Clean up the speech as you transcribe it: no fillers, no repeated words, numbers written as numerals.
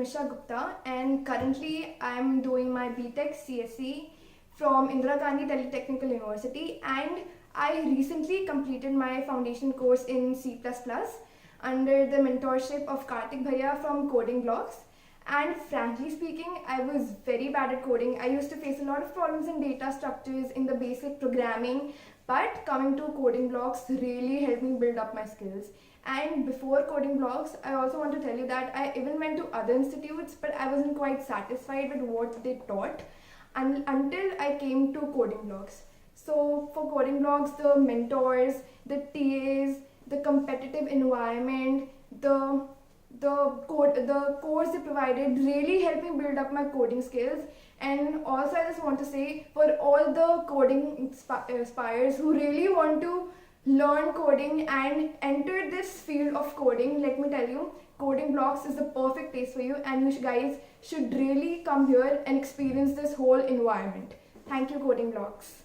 Nimisha Gupta, and currently I'm doing my BTech CSE from Indira Gandhi Delhi Technical University, and I recently completed my foundation course in C++ under the mentorship of Karthik Bhaiya from Coding Blocks. And frankly speaking, I was very bad at coding. I used to face a lot of problems in data structures, in the basic programming, but coming to Coding Blocks really helped me build up my skills. And before Coding Blocks, I also want to tell you that I even went to other institutes, but I wasn't quite satisfied with what they taught until I came to Coding Blocks. So for Coding Blocks, the mentors, the TAs, the competitive environment, the course they provided really helped me build up my coding skills. And also I just want to say, for all the coding aspirers who really want to learn coding and enter this field of coding, let me tell you, Coding Blocks is the perfect place for you, and you guys should really come here and experience this whole environment. Thank you, Coding Blocks.